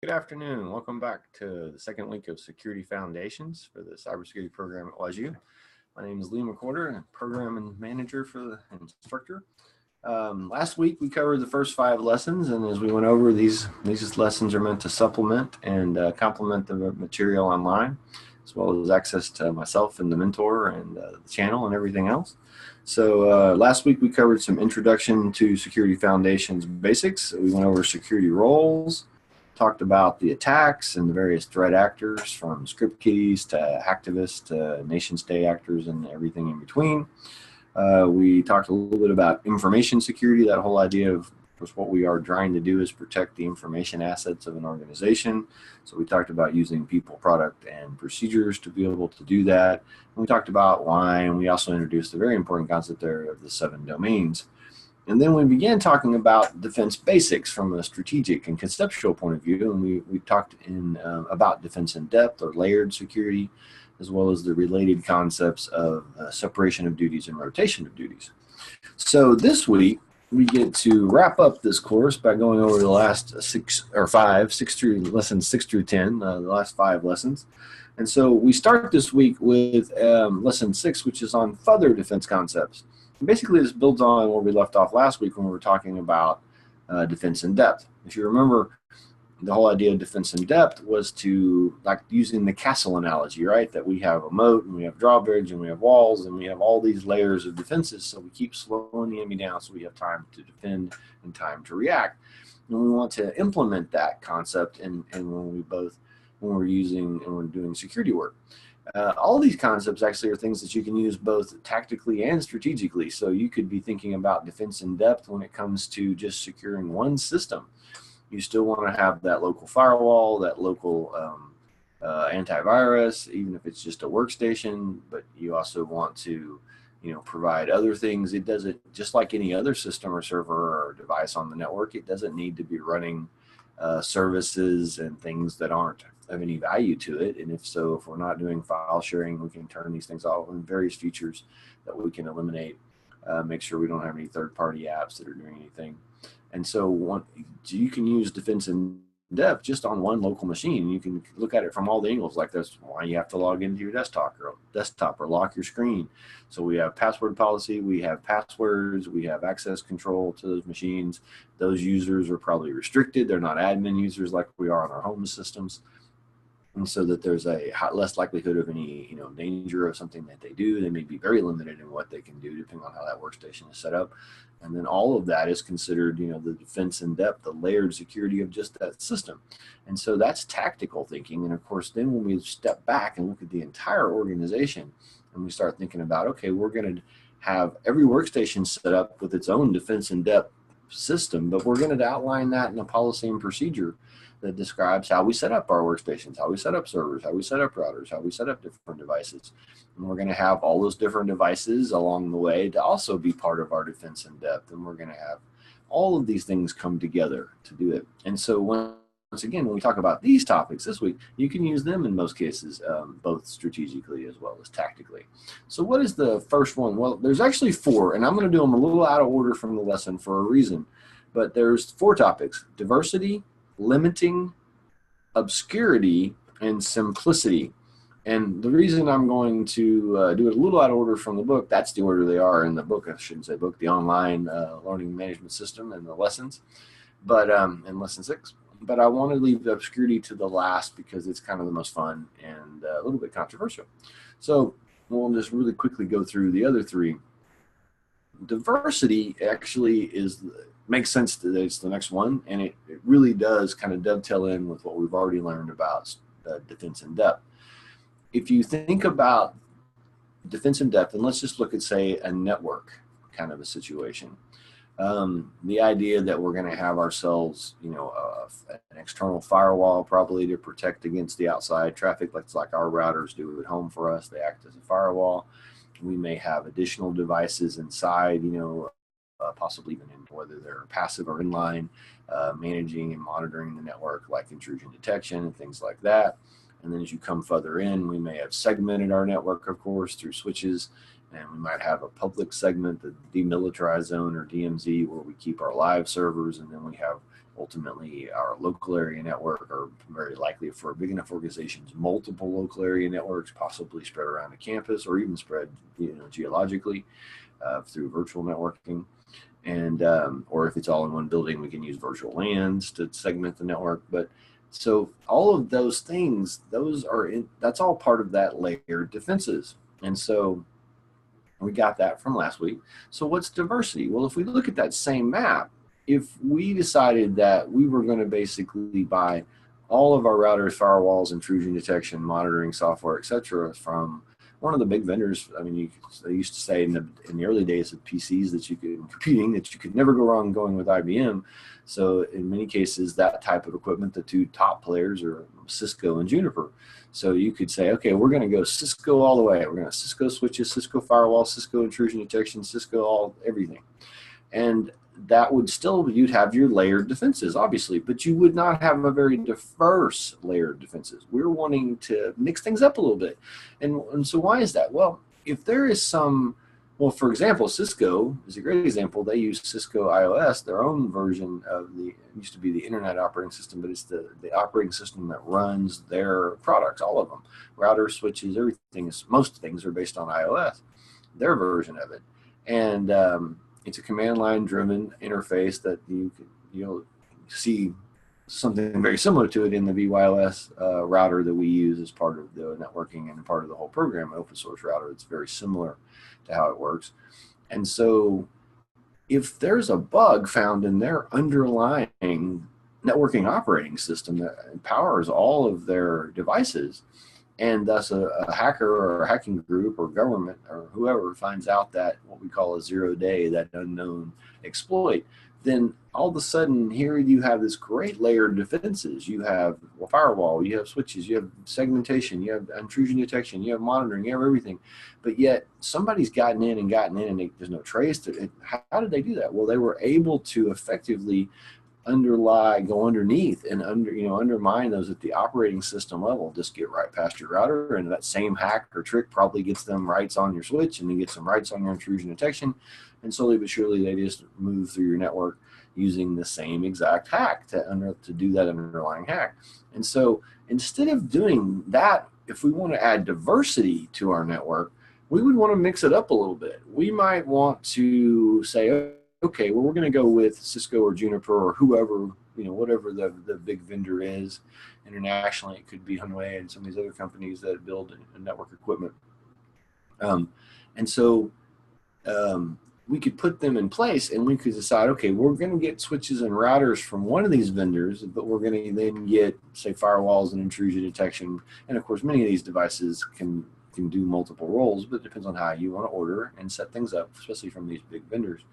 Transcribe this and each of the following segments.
Good afternoon. Welcome back to the second week of Security Foundations for the cybersecurity program at WashU. My name is Lee McWhorter, and program and manager for the instructor. Last week we covered the first 5 lessons, and as we went over these lessons are meant to supplement and complement the material online, as well as access to myself and the mentor and the channel and everything else. So last week we covered some introduction to Security Foundations basics. We went over security roles, talked about the attacks and the various threat actors, from script kiddies to hacktivists to nation state actors and everything in between. We talked a little bit about information security. That whole idea of what we are trying to do is protect the information assets of an organization. So we talked about using people, product, and procedures to be able to do that. And we talked about why, and we also introduced a very important concept there of the 7 domains. And then we began talking about defense basics from a strategic and conceptual point of view. And we talked about defense in depth, or layered security, as well as the related concepts of separation of duties and rotation of duties. So this week, we get to wrap up this course by going over the last lessons 6 through 10, the last 5 lessons. And so we start this week with lesson 6, which is on further defense concepts. And basically, this builds on where we left off last week when we were talking about defense in depth. If you remember, the whole idea of defense in depth was to, like using the castle analogy, right? That we have a moat and we have drawbridge and we have walls and we have all these layers of defenses. So we keep slowing the enemy down so we have time to defend and time to react. And we want to implement that concept and when we're using and we're doing security work. All these concepts actually are things that you can use both tactically and strategically. So you could be thinking about defense in depth when it comes to just securing one system. You still want to have that local firewall, that local antivirus, even if it's just a workstation, but you also want to, provide other things. It doesn't, just like any other system or server or device on the network, it doesn't need to be running services and things that aren't of any value to it. And if we're not doing file sharing, we can turn these things off, and various features that we can eliminate, make sure we don't have any third-party apps that are doing anything. And so you can use defense in depth just on one local machine. You can look at it from all the angles. Like, that's why you have to log into your desktop or lock your screen. So we have password policy, we have passwords, we have access control to those machines. Those users are probably restricted. They're not admin users like we are on our home systems. And so that there's a less likelihood of any danger of something that they do. They may be very limited in what they can do depending on how that workstation is set up. And then all of that is considered, the defense in depth, the layered security of just that system. And so that's tactical thinking. And of course, then when we step back and look at the entire organization and we start thinking about, okay, we're going to have every workstation set up with its own defense in depth system, but we're going to outline that in a policy and procedure that describes how we set up our workstations, how we set up servers, how we set up routers, how we set up different devices. And we're going to have all those different devices along the way to also be part of our defense in depth. And we're going to have all of these things come together to do it. And so once again, when we talk about these topics this week, you can use them in most cases, both strategically as well as tactically. So what is the first one? Well, there's actually 4, and I'm going to do them a little out of order from the lesson for a reason. But there's 4 topics: diversity, limiting, obscurity, and simplicity. And the reason I'm going to do it a little out of order from the book, that's the order they are in the book. I shouldn't say book, the online learning management system and the lessons, but in lesson 6. But I want to leave the obscurity to the last because it's kind of the most fun and a little bit controversial. So we'll just really quickly go through the other 3. Diversity actually makes sense that it's the next one, and it really does kind of dovetail in with what we've already learned about defense in depth. If you think about defense in depth, and let's just look at, say, a network kind of a situation, the idea that we're going to have ourselves, an external firewall probably to protect against the outside traffic, like our routers do at home for us. They act as a firewall. We may have additional devices inside, possibly even in whether they're passive or inline, managing and monitoring the network, like intrusion detection and things like that. And then as you come further in, we may have segmented our network, of course, through switches And we might have a public segment, the demilitarized zone or DMZ, where we keep our live servers, and then we have ultimately our local area network, or very likely for big enough organizations, multiple local area networks, possibly spread around the campus or even spread, geologically through virtual networking. And or if it's all in one building, we can use virtual LANs to segment the network. But so all of those things, that's all part of that layered defenses. And so we got that from last week. So what's diversity? Well, if we look at that same map, if we decided that we were going to basically buy all of our routers, firewalls, intrusion detection, monitoring software, etc., from one of the big vendors. I mean, they used to say in the early days of PCs that you could never go wrong going with IBM. So in many cases, that type of equipment, the two top players are Cisco and Juniper. So you could say, okay, we're going to go Cisco all the way. We're going to Cisco switches, Cisco firewall, Cisco intrusion detection, Cisco everything. And that would still, you'd have your layered defenses, obviously, but you would not have a very diverse layered defenses. We're wanting to mix things up a little bit. And so why is that? Well, if there is for example, Cisco is a great example. They use Cisco IOS, their own version of it used to be the Internet operating system, but it's the operating system that runs their products, all of them. Routers, switches, most things are based on iOS, their version of it. And it's a command line driven interface that you'll see something very similar to it in the VYOS router that we use as part of the networking and part of the whole program, open source router. It's very similar to how it works. And so if there's a bug found in their underlying networking operating system that powers all of their devices, and thus a hacker or a hacking group or government or whoever finds out that what we call a 0-day, that unknown exploit, then all of a sudden here you have this great layered defenses. You have a firewall, you have switches, you have segmentation, you have intrusion detection, you have monitoring, you have everything. But yet somebody's gotten in and there's no trace to it. How did they do that? Well, they were able to effectively go underneath and undermine those at the operating system level. Just get right past your router, and that same hack or trick probably gets them rights on your switch, and then gets some rights on your intrusion detection, and slowly but surely they just move through your network using the same exact hack to do that underlying hack. And so instead of doing that, if we want to add diversity to our network, we would want to mix it up a little bit. We might want to say, okay, well, we're going to go with Cisco or Juniper or whoever, whatever the big vendor is. Internationally, it could be Huawei and some of these other companies that build network equipment. And so we could put them in place, and we could decide, okay, we're going to get switches and routers from one of these vendors, but we're going to then get, say, firewalls and intrusion detection. And of course, many of these devices can do multiple roles, but it depends on how you want to order and set things up, especially from these big vendors.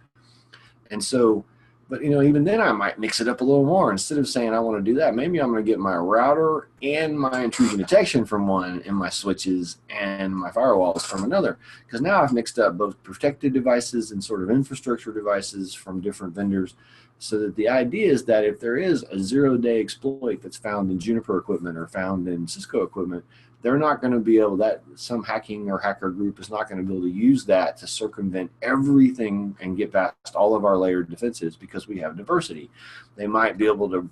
And so, but even then I might mix it up a little more. Instead of saying I want to do that, maybe I'm going to get my router and my intrusion detection from one, and my switches and my firewalls from another. Because now I've mixed up both protected devices and sort of infrastructure devices from different vendors. So that the idea is that if there is a 0-day exploit that's found in Juniper equipment or found in Cisco equipment, they're not going to be able, some hacking or hacker group is not going to be able to use that to circumvent everything and get past all of our layered defenses, because we have diversity. They might be able to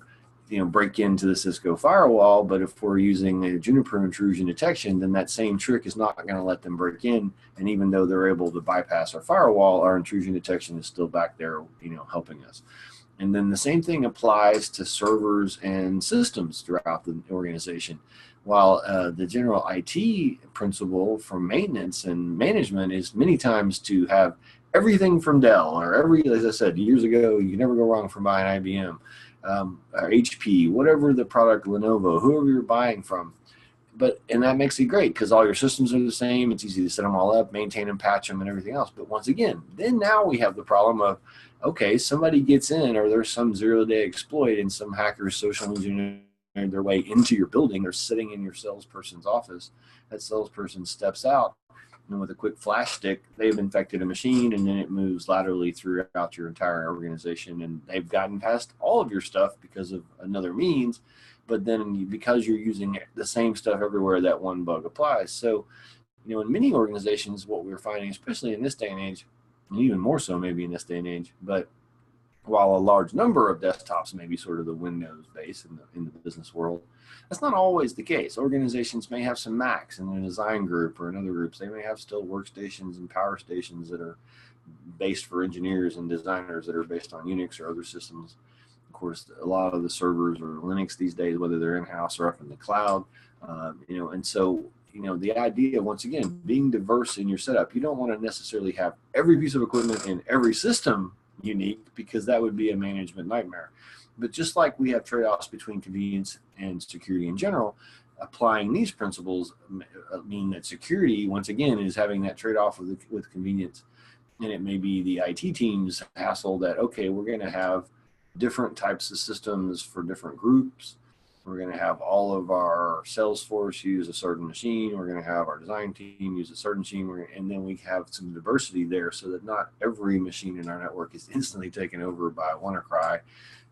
break into the Cisco firewall, but if we're using a Juniper intrusion detection, then that same trick is not going to let them break in. And even though they're able to bypass our firewall, our intrusion detection is still back there, helping us. And then the same thing applies to servers and systems throughout the organization. While the general IT principle for maintenance and management is many times to have everything from Dell, or as I said years ago, you can never go wrong from buying IBM, or HP, whatever the product, Lenovo, whoever you're buying from. And that makes it great because all your systems are the same. It's easy to set them all up, maintain them, patch them, and everything else. But once again, then now we have the problem of, okay, somebody gets in, or there's some 0-day exploit, and some hackers social engineer their way into your building. They're sitting in your salesperson's office. That salesperson steps out, and with a quick flash stick, they've infected a machine, and then it moves laterally throughout your entire organization, and they've gotten past all of your stuff because of another means. But then because you're using the same stuff everywhere, that one bug applies. So in many organizations, what we're finding, especially in this day and age, and even more so maybe in this day and age, but while a large number of desktops may be sort of the Windows base in the business world, that's not always the case. Organizations may have some Macs in the design group or in other groups. They may have still workstations and power stations that are based for engineers and designers that are based on Unix or other systems. Of course, a lot of the servers are Linux these days, whether they're in-house or up in the cloud. And so, the idea, once again, being diverse in your setup, you don't want to necessarily have every piece of equipment in every system unique, because that would be a management nightmare. But just like we have trade-offs between convenience and security in general, applying these principles mean that security, once again, is having that trade-off with convenience. And it may be the IT team's hassle that, okay, we're going to have different types of systems for different groups. We're going to have all of our Salesforce use a certain machine. We're going to have our design team use a certain machine. And then we have some diversity there so that not every machine in our network is instantly taken over by WannaCry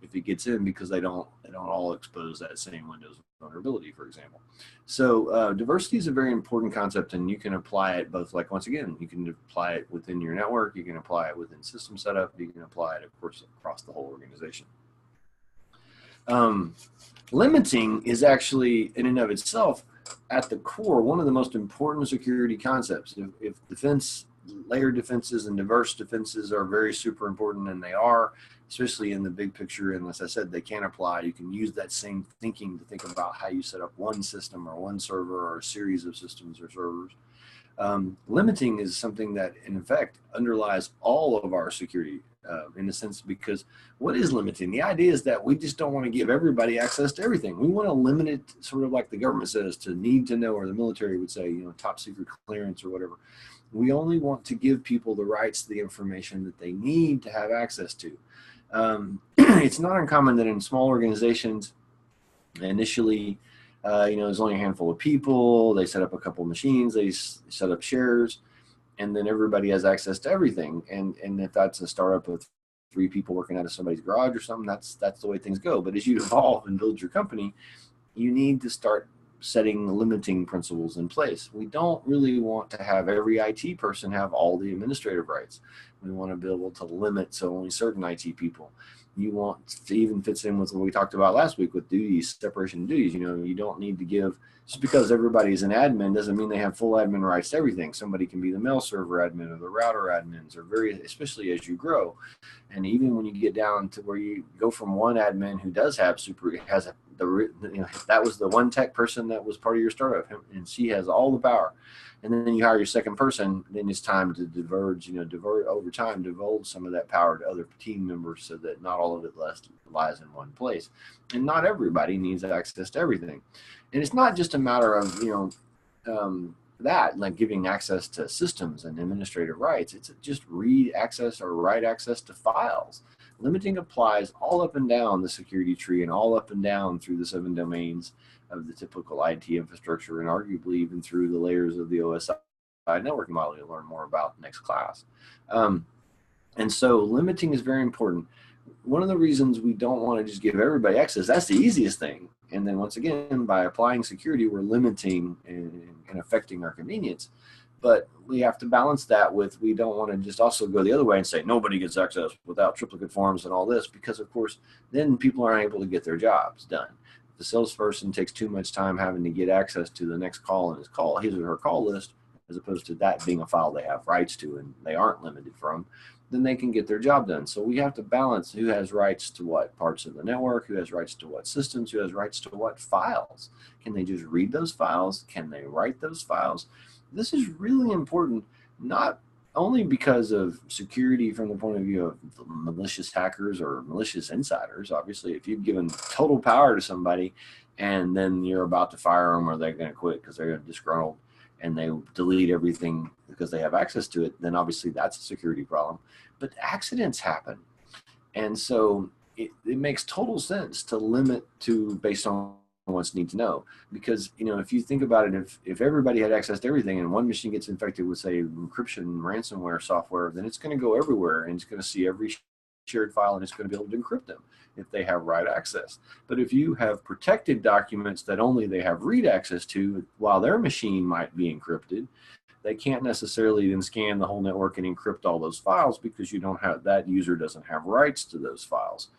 if it gets in, because they don't all expose that same Windows vulnerability, for example. So diversity is a very important concept, and you can apply it both, like, once again, you can apply it within your network, you can apply it within system setup, you can apply it, of course, across the whole organization. Limiting is actually, in and of itself, at the core, one of the most important security concepts. If layered defenses and diverse defenses are very super important, and they are, especially in the big picture, and as I said, they can apply. You can use that same thinking to think about how you set up one system or one server or a series of systems or servers. Limiting is something that, in effect, underlies all of our security, in a sense, because what is limiting? The idea is that we just don't want to give everybody access to everything. We want to limit it, sort of like the government says, to need to know, or the military would say, top secret clearance or whatever. We only want to give people the rights to the information that they need to have access to. It's not uncommon that in small organizations, initially, there's only a handful of people. They set up a couple of machines. They set up shares, and then everybody has access to everything. And if that's a startup with 3 people working out of somebody's garage or something, that's the way things go. But as you evolve and build your company, you need to start setting limiting principles in place. We don't really want to have every IT person have all the administrative rights. We want to be able to limit so only certain IT people. You want to, even fits in with what we talked about last week with duties, separation of duties. You don't need to give, just because everybody's an admin doesn't mean they have full admin rights to everything. Somebody can be the mail server admin or the router admins, or especially as you grow. And even when you get down to where you go from one admin who does have that was the one tech person that was part of your startup, and she has all the power. And then you hire your second person, then it's time to divulge some of that power to other team members, so that not all of it lies in one place. And not everybody needs access to everything. And it's not just a matter of, that, like giving access to systems and administrative rights. It's just read access or write access to files. Limiting applies all up and down the security tree and all up and down through the 7 domains of the typical IT infrastructure, and arguably even through the layers of the OSI networking model you'll learn more about next class. And so limiting is very important. One of the reasons we don't want to just give everybody access, that's the easiest thing. And then once again, by applying security, we're limiting and affecting our convenience. But we have to balance that with, we don't want to just also go the other way and say nobody gets access without triplicate forms and all this, because of course, then people aren't able to get their jobs done. If the salesperson takes too much time having to get access to the next call in his or her call list, as opposed to that being a file they have rights to and they aren't limited from, then they can get their job done. So we have to balance who has rights to what parts of the network, who has rights to what systems, who has rights to what files. Can they just read those files? Can they write those files? This is really important, not only because of security from the point of view of malicious hackers or malicious insiders. Obviously, if you've given total power to somebody and then you're about to fire them, or they're going to quit because they're disgruntled and they delete everything because they have access to it, then obviously that's a security problem. But accidents happen. And so it makes total sense to limit to based on what's need to know, because if you think about it, if everybody had access to everything and one machine gets infected with, say, encryption ransomware software, then it's going to go everywhere and it's going to see every shared file and it's going to be able to encrypt them if they have write access. But if you have protected documents that only they have read access to while their machine might be encrypted, they can't necessarily then scan the whole network and encrypt all those files, because you don't have, that user doesn't have rights to those files.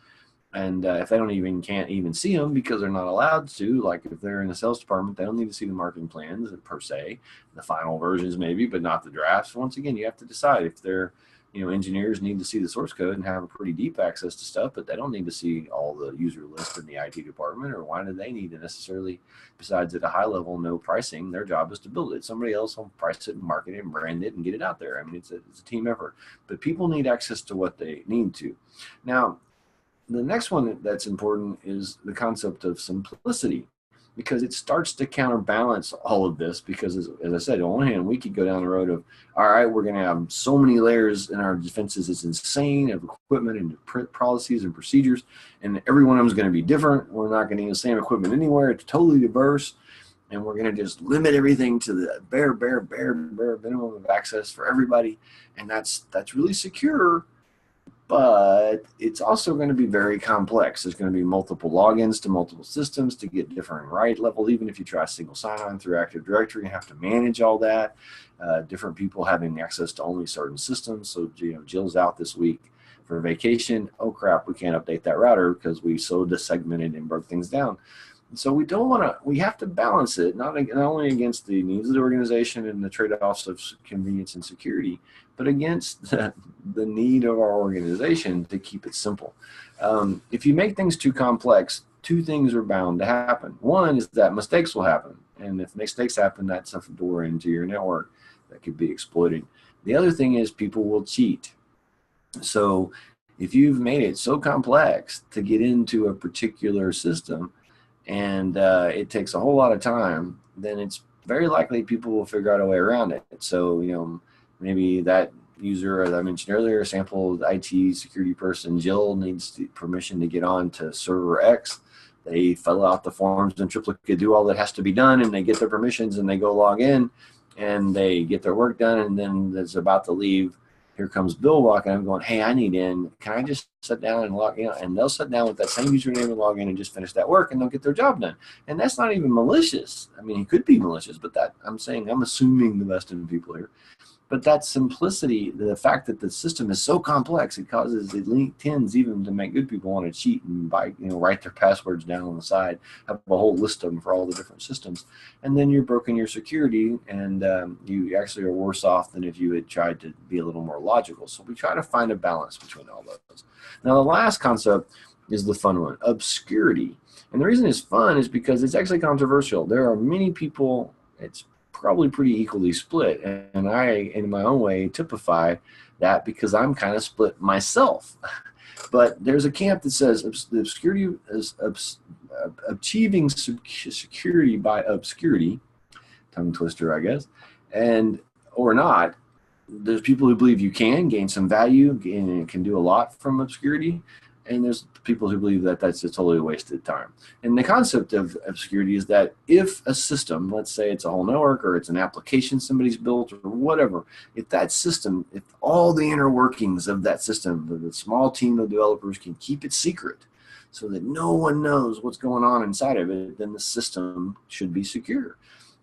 And if they can't even see them because they're not allowed to, like if they're in the sales department, they don't need to see the marketing plans per se, the final versions maybe, but not the drafts. Once again, you have to decide if they're, engineers need to see the source code and have a pretty deep access to stuff, but they don't need to see all the user list in the IT department. Or why do they need to necessarily, besides at a high level, know pricing? Their job is to build it. Somebody else will price it and market it and brand it and get it out there. I mean, it's a team effort, but people need access to what they need to. Now, the next one that's important is the concept of simplicity, because it starts to counterbalance all of this. Because as I said, on one hand, we could go down the road of, all right, we're going to have so many layers in our defenses, it's insane, of equipment and policies and procedures, and every one of them is going to be different. We're not going to use the same equipment anywhere. It's totally diverse, and we're going to just limit everything to the bare minimum of access for everybody, and that's really secure. But it's also going to be very complex. There's going to be multiple logins to multiple systems to get different write level. Even if you try single sign-on through Active Directory, you have to manage all that. Different people having access to only certain systems. So, Jill's out this week for vacation. Oh crap, we can't update that router because we so desegmented and broke things down. So we don't want to, we have to balance it, not only against the needs of the organization and the trade-offs of convenience and security, but against the need of our organization to keep it simple. If you make things too complex, two things are bound to happen. One is that mistakes will happen. And if mistakes happen, that's a door into your network that could be exploited. The other thing is people will cheat. So if you've made it so complex to get into a particular system, and it takes a whole lot of time, then it's very likely people will figure out a way around it. So, maybe that user, as I mentioned earlier, sample IT security person, Jill, needs the permission to get on to server X. They fill out the forms in triplicate, do all that has to be done, and they get their permissions, and they go log in, and they get their work done, and then it's about to leave. Here comes Bill walking. I'm going, hey, I need in. Can I just sit down and log in? And they'll sit down with that same username and log in and just finish that work, and they'll get their job done. And that's not even malicious. I mean, it could be malicious, but I'm assuming the best in people here. But that simplicity, the fact that the system is so complex, it tends even to make good people want to cheat and write their passwords down on the side, have a whole list of them for all the different systems. And then you're broken your security, and you actually are worse off than if you had tried to be a little more logical. So we try to find a balance between all those. Now, the last concept is the fun one, obscurity. And the reason it's fun is because it's actually controversial. There are many people, it's probably pretty equally split, and I, in my own way, typify that because I'm kind of split myself. But there's a camp that says the obscurity is achieving security by obscurity, tongue twister, I guess, and or not. There's people who believe you can gain some value and can do a lot from obscurity. And there's people who believe that that's a totally wasted time. And the concept of obscurity is that if a system, let's say it's a whole network or it's an application somebody's built or whatever, if that system, if all the inner workings of that system, the small team of developers can keep it secret so that no one knows what's going on inside of it, then the system should be secure.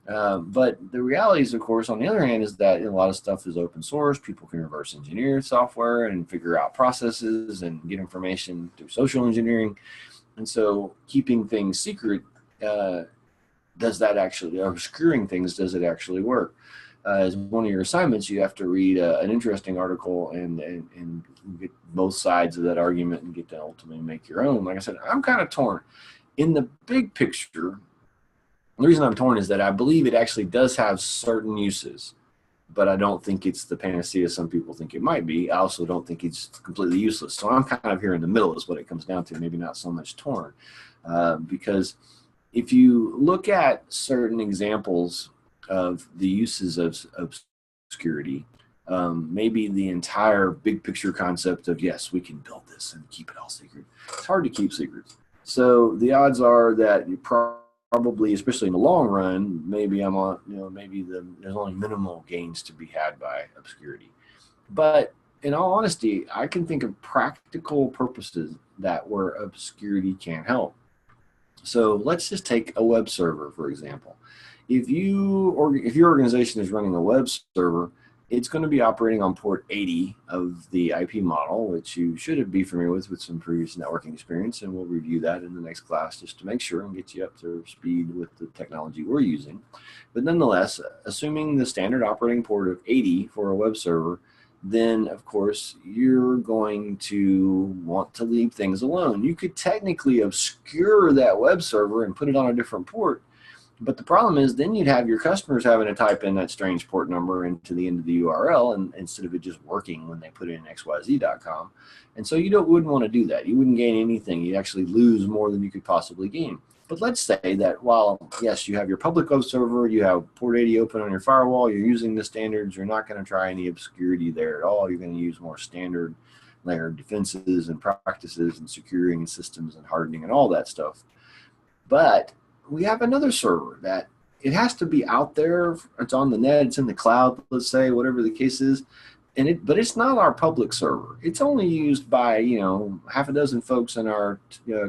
But the reality is, of course, on the other hand, is that a lot of stuff is open source. People can reverse engineer software and figure out processes and get information through social engineering. And so keeping things secret, does that actually, obscuring things, does it actually work? As one of your assignments, you have to read an interesting article and get both sides of that argument and get to ultimately make your own. Like I said, I'm kind of torn. In the big picture, the reason I'm torn is that I believe it actually does have certain uses, but I don't think it's the panacea some people think it might be. I also don't think it's completely useless. So I'm kind of here in the middle is what it comes down to, maybe not so much torn. Because if you look at certain examples of the uses of obscurity, maybe the entire big picture concept of, yes, we can build this and keep it all secret. It's hard to keep secrets. So the odds are that you probably, especially in the long run, maybe there's only minimal gains to be had by obscurity. But in all honesty, I can think of practical purposes where obscurity can help. So let's just take a web server, for example. if your organization is running a web server, it's going to be operating on port 80 of the IP model, which you should be familiar with some previous networking experience, and we'll review that in the next class just to make sure and get you up to speed with the technology we're using. But nonetheless, assuming the standard operating port of 80 for a web server, then of course you're going to want to leave things alone. You could technically obscure that web server and put it on a different port, but the problem is then you'd have your customers having to type in that strange port number into the end of the URL, and instead of it just working when they put it in xyz.com. And so you wouldn't want to do that. You wouldn't gain anything. You'd actually lose more than you could possibly gain. But let's say that while, yes, you have your public web server, you have port 80 open on your firewall, you're using the standards, you're not going to try any obscurity there at all. You're going to use more standard layered defenses and practices and securing systems and hardening and all that stuff. But we have another server that it has to be out there. It's on the net, it's in the cloud, let's say, whatever the case is. But it's not our public server. It's only used by, half a dozen folks in our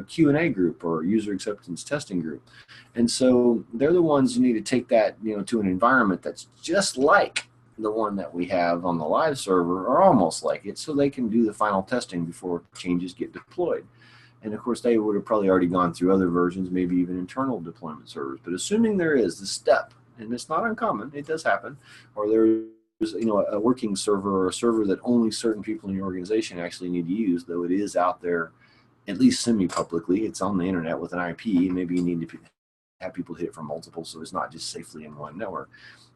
Q&A group or user acceptance testing group. And so they're the ones who need to take that, to an environment that's just like the one that we have on the live server, or almost like it, so they can do the final testing before changes get deployed. And of course, they would have probably already gone through other versions, maybe even internal deployment servers. But assuming there is the step, and it's not uncommon, it does happen, or there's a working server or a server that only certain people in your organization actually need to use, though it is out there at least semi-publicly. It's on the internet with an IP. Maybe you need to have people hit it from multiple, so it's not just safely in one network.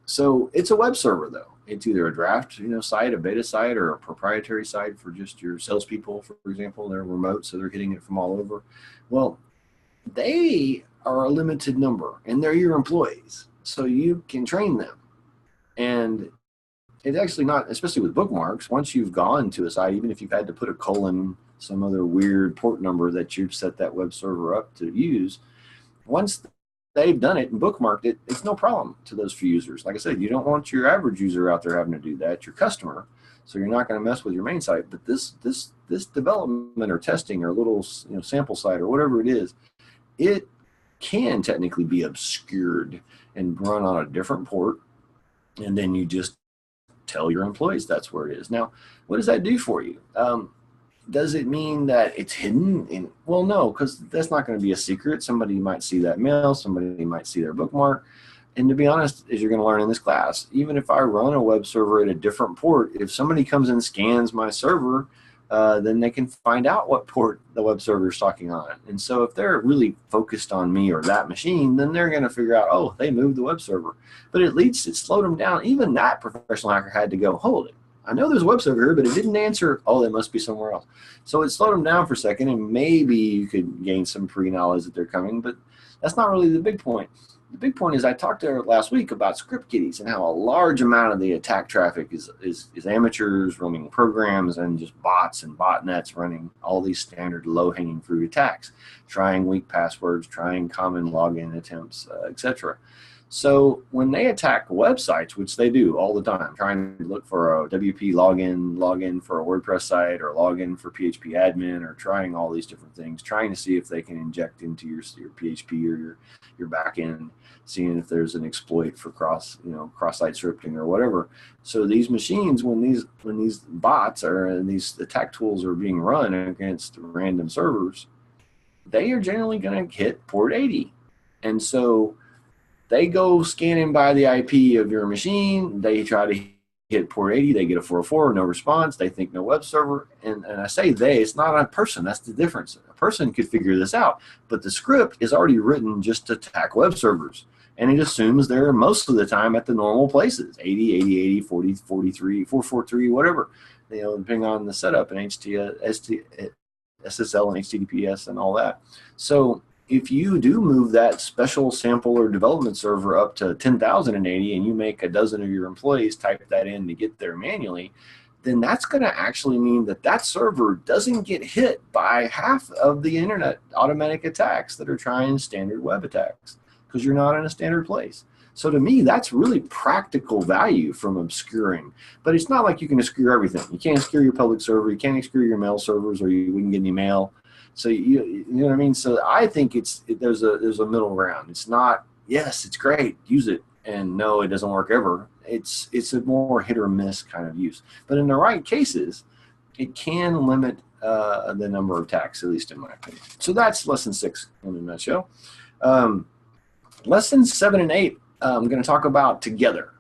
So it's a web server, though. It's either a draft, site, a beta site, or a proprietary site for just your salespeople, for example. They're remote, so they're hitting it from all over. Well, they are a limited number, and they're your employees, so you can train them. And it's actually not, especially with bookmarks, once you've gone to a site, even if you've had to put a colon, some other weird port number that you've set that web server up to use, once they've done it and bookmarked it, it's no problem to those few users. Like I said, you don't want your average user out there having to do that, your customer, so you're not going to mess with your main site. But this development or testing or little sample site or whatever it is, it can technically be obscured and run on a different port, and then you just tell your employees that's where it is. Now, what does that do for you? Does it mean that it's hidden? Well, no, because that's not going to be a secret. Somebody might see that mail. Somebody might see their bookmark. And to be honest, as you're going to learn in this class, even if I run a web server at a different port, if somebody comes and scans my server, then they can find out what port the web server is talking on. And so if they're really focused on me or that machine, then they're going to figure out, oh, they moved the web server. But at least it slowed them down. Even that professional hacker had to go, hold it. I know there's a web server here, but it didn't answer. Oh, they must be somewhere else. So it slowed them down for a second, and maybe you could gain some pre-knowledge that they're coming, but that's not really the big point. The big point is I talked to her last week about script kiddies and how a large amount of the attack traffic is amateurs running programs and just bots and botnets running all these standard low-hanging fruit attacks, trying weak passwords, trying common login attempts, etc. So when they attack websites, which they do all the time, trying to look for a WP login for a WordPress site, or login for PHP admin, or trying all these different things, trying to see if they can inject into your PHP or your backend, seeing if there's an exploit for cross-site scripting or whatever. So these machines, when these bots and these attack tools are being run against random servers, they are generally going to hit port 80, and so they go scanning by the IP of your machine. They try to hit port 80. They get a 404, no response. They think no web server. And I say they, it's not a person. That's the difference. A person could figure this out. But the script is already written just to attack web servers. And it assumes they're most of the time at the normal places, 80, 80, 80, 40, 43, 443, whatever, depending on the setup and SSL and HTTPS and all that. So if you do move that special sample or development server up to 10,080 and you make a dozen of your employees type that in to get there manually, then that's going to actually mean that server doesn't get hit by half of the internet automatic attacks that are trying standard web attacks, because you're not in a standard place. So to me, that's really practical value from obscuring. But it's not like you can obscure everything. You can't obscure your public server. You can't obscure your mail servers, or you wouldn't get any mail. So you know what I mean. So I think there's a middle ground. It's not yes, it's great, use it, and no, it doesn't work ever. It's a more hit or miss kind of use. But in the right cases, it can limit the number of attacks, at least in my opinion. So that's lesson 6 in a nutshell. Lessons 7 and 8, I'm going to talk about together,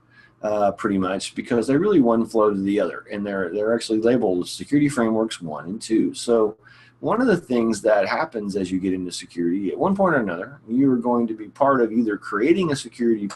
pretty much, because they really one flow to the other, and they're actually labeled security frameworks 1 and 2. So one of the things that happens as you get into security, at one point or another, you are going to be part of either creating a security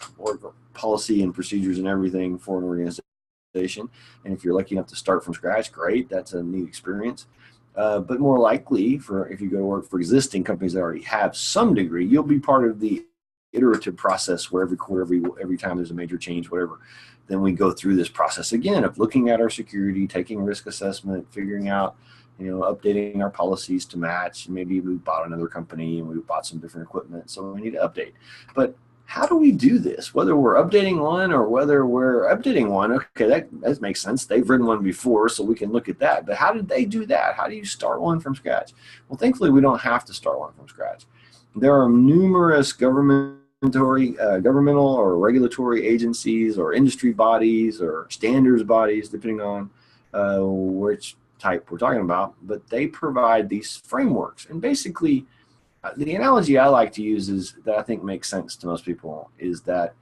policy and procedures and everything for an organization. And if you're lucky enough to start from scratch, great, that's a neat experience. But more likely, if you go to work for existing companies that already have some degree, you'll be part of the iterative process where every quarter, every time there's a major change, whatever, then we go through this process again of looking at our security, taking risk assessment, figuring out, updating our policies to match. Maybe we bought another company and we bought some different equipment, so we need to update. But how do we do this? Whether we're updating one or whether we're updating one, okay, that makes sense. They've written one before, so we can look at that. But how did they do that? How do you start one from scratch? Well, thankfully, we don't have to start one from scratch. There are numerous governmental or regulatory agencies or industry bodies or standards bodies, depending on which type we're talking about, but they provide these frameworks. And basically, the analogy I like to use is that I think makes sense to most people is that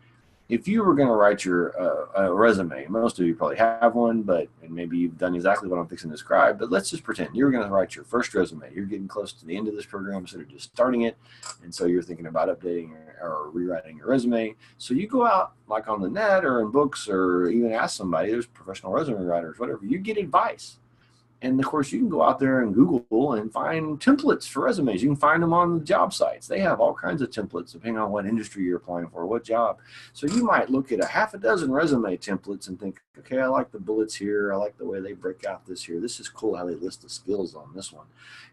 if you were going to write your resume, most of you probably have one, and maybe you've done exactly what I'm fixing to describe, but let's just pretend you're going to write your first resume. You're getting close to the end of this program instead of just starting it, and so you're thinking about updating or rewriting your resume. So you go out like on the net or in books or even ask somebody, there's professional resume writers, whatever, you get advice. And of course, you can go out there and Google and find templates for resumes. You can find them on the job sites. They have all kinds of templates depending on what industry you're applying for, what job. So you might look at a half a dozen resume templates and think, okay, I like the bullets here. I like the way they break out this here. This is cool how they list the skills on this one.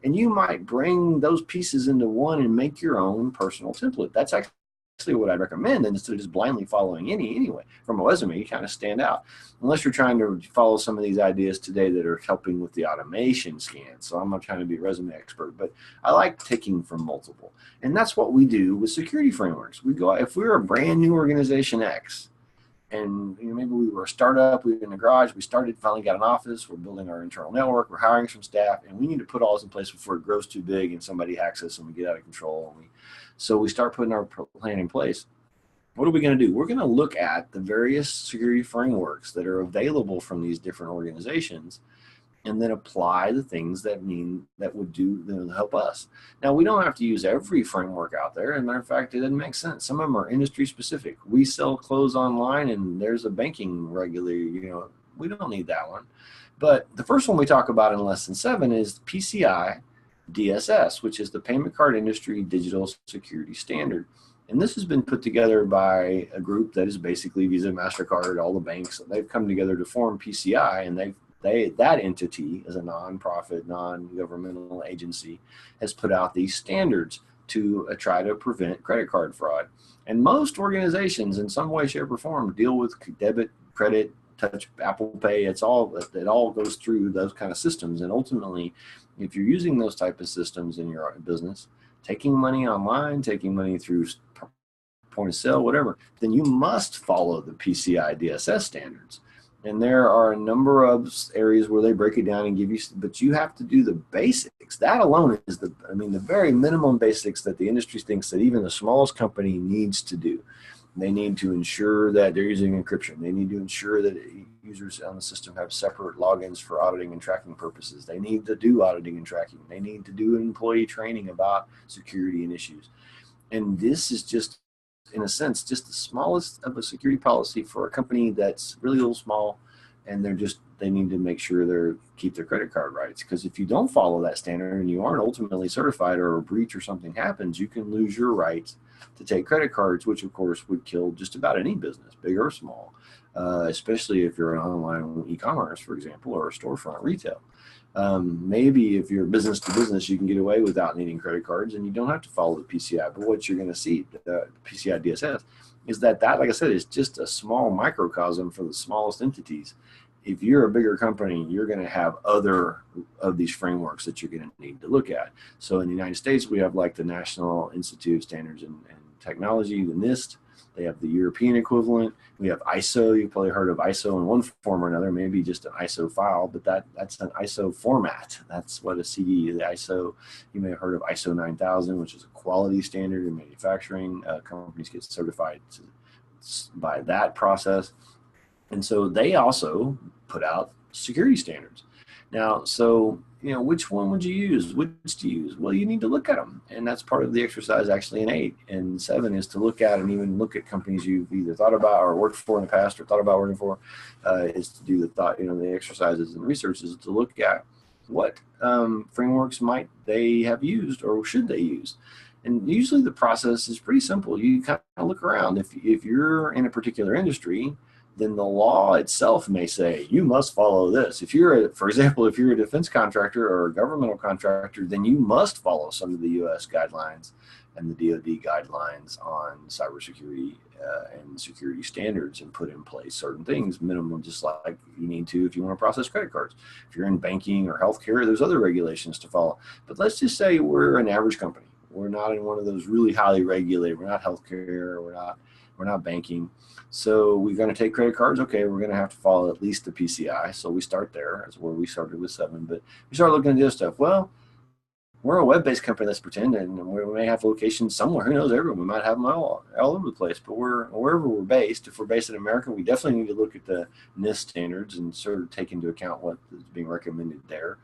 And you might bring those pieces into one and make your own personal template. That's actually what I'd recommend, and instead of just blindly following anyway from a resume, you kind of stand out, unless you're trying to follow some of these ideas today that are helping with the automation scan. So I'm not trying to be a resume expert, but I like taking from multiple, and that's what we do with security frameworks. We go, if we're a brand new organization X, and maybe we were a startup, we were in the garage, we started, finally got an office, we're building our internal network, we're hiring some staff, and we need to put all this in place before it grows too big and somebody hacks us and we get out of control. So we start putting our plan in place. What are we going to do? We're going to look at the various security frameworks that are available from these different organizations, and then apply the things that would help us. Now, we don't have to use every framework out there. As a matter of fact, it doesn't make sense. Some of them are industry specific. We sell clothes online, and there's a banking regulator. We don't need that one. But the first one we talk about in lesson 7 is PCI DSS, which is the Payment Card Industry Digital Security Standard. And this has been put together by a group that is basically Visa, MasterCard, all the banks. They've come together to form PCI, and that entity, as a nonprofit, non-governmental agency, has put out these standards to try to prevent credit card fraud. And most organizations, in some way, shape, or form, deal with debit, credit, touch, Apple Pay. It all goes through those kind of systems. And ultimately, if you're using those type of systems in your business, taking money online, taking money through point of sale, whatever, then you must follow the PCI DSS standards. And there are a number of areas where they break it down and give you, but you have to do the basics. That alone is the very minimum basics that the industry thinks that even the smallest company needs to do. They need to ensure that they're using encryption. They need to ensure that users on the system have separate logins for auditing and tracking purposes. They need to do auditing and tracking. They need to do employee training about security and issues. And this is just, in a sense, just the smallest of a security policy for a company that's really a little small, and they need to make sure they keep their credit card rights. Because if you don't follow that standard and you aren't ultimately certified, or a breach or something happens, you can lose your rights to take credit cards, which of course would kill just about any business, big or small, especially if you're an online e-commerce, for example, or a storefront retail. Maybe if you're business to business, you can get away without needing credit cards and you don't have to follow the PCI. But what you're going to see, the PCI DSS, is that, like I said, is just a small microcosm for the smallest entities. If you're a bigger company, you're going to have other of these frameworks that you're going to need to look at. So in the United States, we have like the National Institute of Standards and technology, the NIST. They have the European equivalent. We have ISO. You've probably heard of ISO in one form or another, maybe just an ISO file, but that's an ISO format. That's what a CD is. The ISO, you may have heard of ISO 9000, which is a quality standard in manufacturing. Companies get certified by that process. And so they also put out security standards. Now, so, which one would you use? Which to use? Well, you need to look at them. And that's part of the exercise actually in 8 and 7 is to look at and even look at companies you've either thought about or worked for in the past or thought about working for, is to do the exercises and researches to look at what frameworks might they have used or should they use. And usually the process is pretty simple. You kind of look around. If you're in a particular industry, then the law itself may say you must follow this. For example, if you're a defense contractor or a governmental contractor, then you must follow some of the U.S. guidelines and the DoD guidelines on cybersecurity and security standards, and put in place certain things, minimum, just like you need to if you want to process credit cards. If you're in banking or healthcare, there's other regulations to follow. But let's just say we're an average company. We're not in one of those really highly regulated. We're not healthcare. We're not banking. So we're going to take credit cards. Okay, we're going to have to follow at least the PCI. So we start there. That's where we started with 7. But we start looking at the other stuff. Well, we're a web-based company, let's pretend, and we may have locations somewhere. Who knows? Everywhere. We might have them all over the place. But wherever we're based, if we're based in America, we definitely need to look at the NIST standards and sort of take into account what is being recommended there.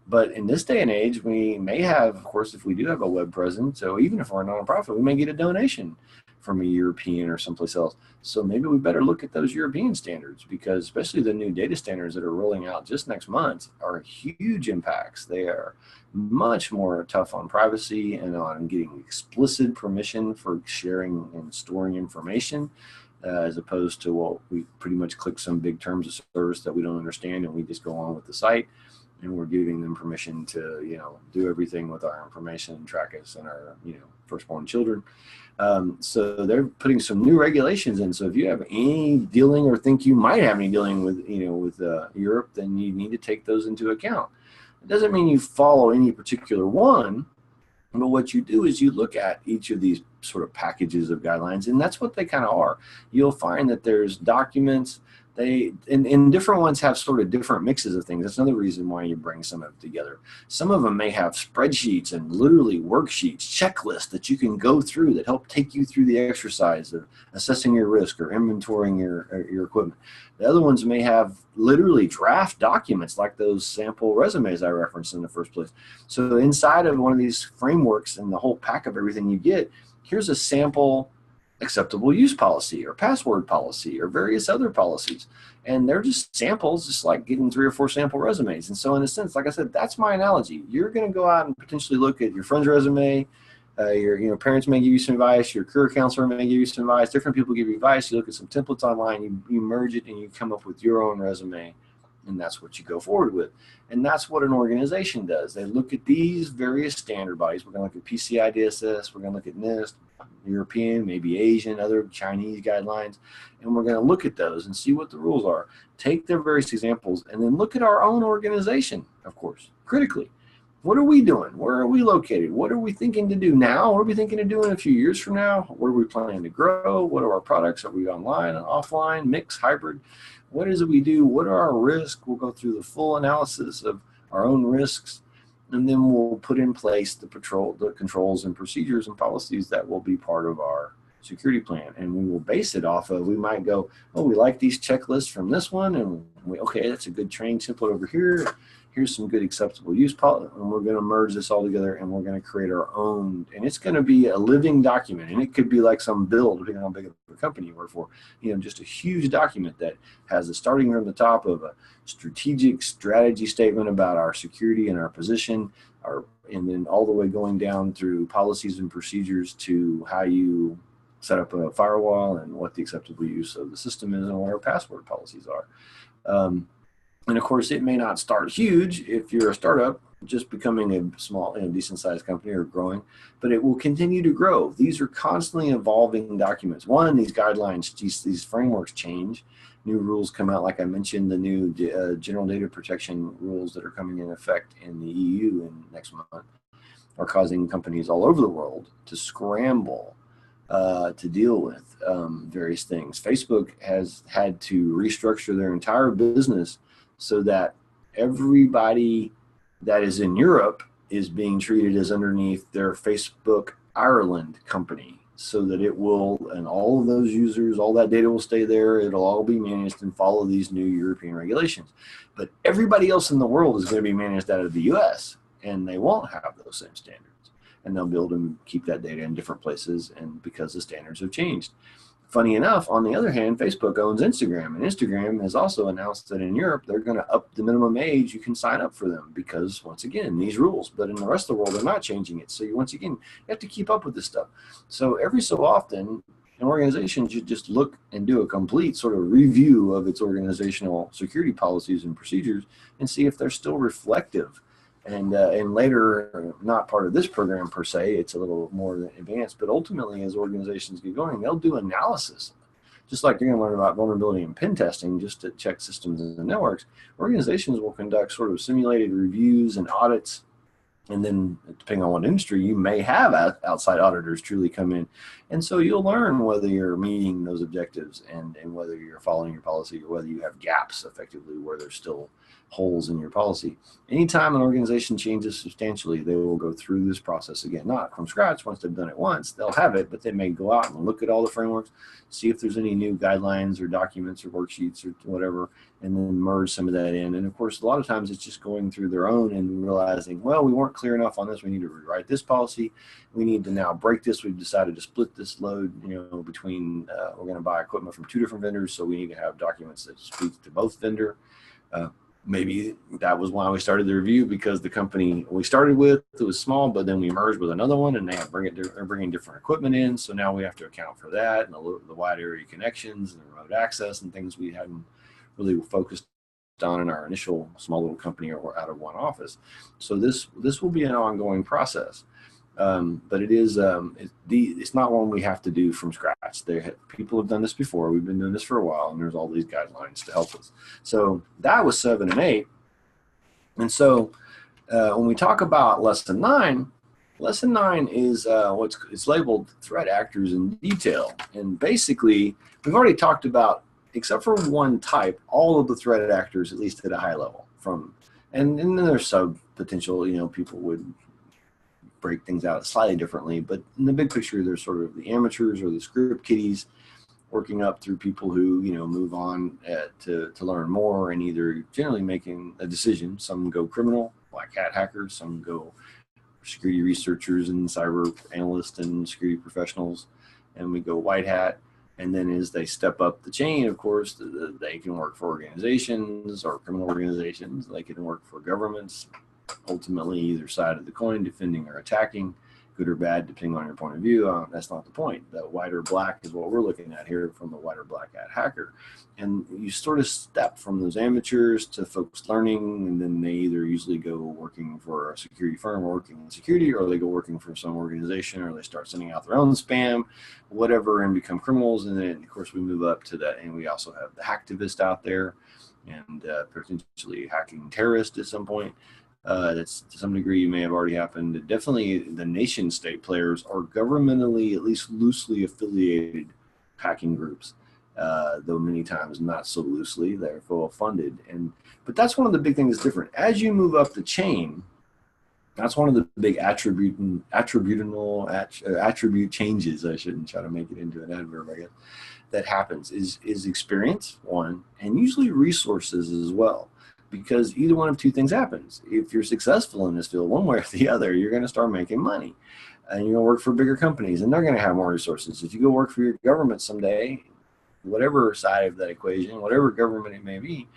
But in this day and age, we may have, of course, if we do have a web presence, so even if we're a nonprofit, we may get a donation from a European or someplace else. So maybe we better look at those European standards, because especially the new data standards that are rolling out just next month are huge impacts. They are much more tough on privacy and on getting explicit permission for sharing and storing information, as opposed to, well, we pretty much click some big terms of service that we don't understand and we just go on with the site. And we're giving them permission to, do everything with our information and track us and our, firstborn children. So they're putting some new regulations in. So if you have any dealing or think you might have any dealing with, with Europe, then you need to take those into account. It doesn't mean you follow any particular one, but what you do is you look at each of these sort of packages of guidelines, and that's what they kind of are. You'll find that there's documents. And different ones have sort of different mixes of things. That's another reason why you bring some of it together. Some of them may have spreadsheets and literally worksheets, checklists that you can go through that help take you through the exercise of assessing your risk or inventorying your equipment. The other ones may have literally draft documents like those sample resumes I referenced in the first place. So inside of one of these frameworks and the whole pack of everything you get, here's a sample acceptable use policy or password policy or various other policies. And they're just samples, just like getting 3 or 4 sample resumes. And so in a sense, like I said, that's my analogy. You're going to go out and potentially look at your friend's resume. Your parents may give you some advice. Your career counselor may give you some advice. Different people give you advice. You look at some templates online, you merge it, and you come up with your own resume. And that's what you go forward with. And that's what an organization does. They look at these various standard bodies. We're going to look at PCI DSS. We're going to look at NIST, European, maybe Asian, other Chinese guidelines. And we're going to look at those and see what the rules are. Take their various examples and then look at our own organization, of course, critically. What are we doing? Where are we located? What are we thinking to do now? What are we thinking of doing a few years from now? Where are we planning to grow? What are our products? Are we online and offline, mixed, hybrid? What is it we do? What are our risks? We'll go through the full analysis of our own risks, and then we'll put in place the controls and procedures and policies that will be part of our security plan. And we will base it off of, we might go, oh, we like these checklists from this one, and okay, that's a good training template over here. Here's some good acceptable use policy, and we're going to merge this all together, and we're going to create our own, and it's going to be a living document, and it could be like some build, depending on how big of a company you work for, just a huge document that has a starting from the top of a strategy statement about our security and our position, and then all the way going down through policies and procedures to how you set up a firewall and what the acceptable use of the system is and what our password policies are. And of course, it may not start huge if you're a startup, just becoming a small, decent sized company or growing, but it will continue to grow. These are constantly evolving documents. One, these guidelines, these frameworks change. New rules come out, like I mentioned, the new general data protection rules that are coming in effect in the EU in next month are causing companies all over the world to scramble to deal with various things. Facebook has had to restructure their entire business so that everybody that is in Europe is being treated as underneath their Facebook Ireland company, so that it will, and all of those users, all that data will stay there. It'll all be managed and follow these new European regulations. But everybody else in the world is going to be managed out of the US, and they won't have those same standards. And they'll be able to keep that data in different places, and because the standards have changed. Funny enough, on the other hand, Facebook owns Instagram, and Instagram has also announced that in Europe they're going to up the minimum age you can sign up for them, because once again, these rules. But in the rest of the world, they're not changing it. So once again, you have to keep up with this stuff. So every so often, an organization should just look and do a complete sort of review of its organizational security policies and procedures and see if they're still reflective. And later, not part of this program per se, it's a little more advanced, but ultimately as organizations get going, they'll do analysis. Just like you're going to learn about vulnerability and pen testing just to check systems and networks, organizations will conduct sort of simulated reviews and audits. And then depending on what industry, you may have outside auditors truly come in. And so you'll learn whether you're meeting those objectives and whether you're following your policy, or whether you have gaps effectively where there's still holes in your policy. Anytime an organization changes substantially, they will go through this process again, not from scratch. Once they've done it once, they'll have it, but they may go out and look at all the frameworks, see if there's any new guidelines or documents or worksheets or whatever, and then merge some of that in. And of course, a lot of times it's just going through their own and realizing, well, we weren't clear enough on this. We need to rewrite this policy. We need to now break this. We've decided to split this load, between, we're going to buy equipment from two different vendors. So we need to have documents that speak to both vendor. Maybe that was why we started the review, because the company we started with, it was small, but then we merged with another one, and they're bringing different equipment in. So now we have to account for that, and the wide area connections and the remote access and things we hadn't really focused on in our initial small little company or out of one office. So this will be an ongoing process. But it is it's not one we have to do from scratch. People have done this before. We've been doing this for a while, and there's all these guidelines to help us. So that was 7 and 8. And so when we talk about lesson 9 is it's labeled threat actors in detail. And basically, we've already talked about, except for one type, all of the threat actors, at least at a high level. And then there's sub potential, people would break things out slightly differently, but in the big picture, there's sort of the amateurs or the script kiddies, working up through people who move on to learn more, and either generally making a decision. Some go criminal, black hat hackers. Some go security researchers and cyber analysts and security professionals, and we go white hat. And then as they step up the chain, of course, they can work for organizations or criminal organizations. They can work for governments. Ultimately, either side of the coin, defending or attacking, good or bad, depending on your point of view. That's not the point. The white or black is what we're looking at here from the white or black hat hacker. And you sort of step from those amateurs to folks learning, and then they either usually go working for a security firm working in security, or they go working for some organization, or they start sending out their own spam, whatever, and become criminals. And then, of course, we move up to that, and we also have the hacktivist out there, and potentially hacking terrorist at some point. That's to some degree may have already happened. Definitely the nation state players are governmentally, at least loosely affiliated hacking groups, though many times not so loosely. They're full funded. But that's one of the big things that's different. As you move up the chain, that's one of the big attribute changes. I shouldn't try to make it into an adverb, I guess. That happens is experience, one, and usually resources as well. Because either one of two things happens. If you're successful in this field, one way or the other, you're going to start making money, and you're going to work for bigger companies, and they're going to have more resources. If you go work for your government someday, whatever side of that equation, whatever government it may be,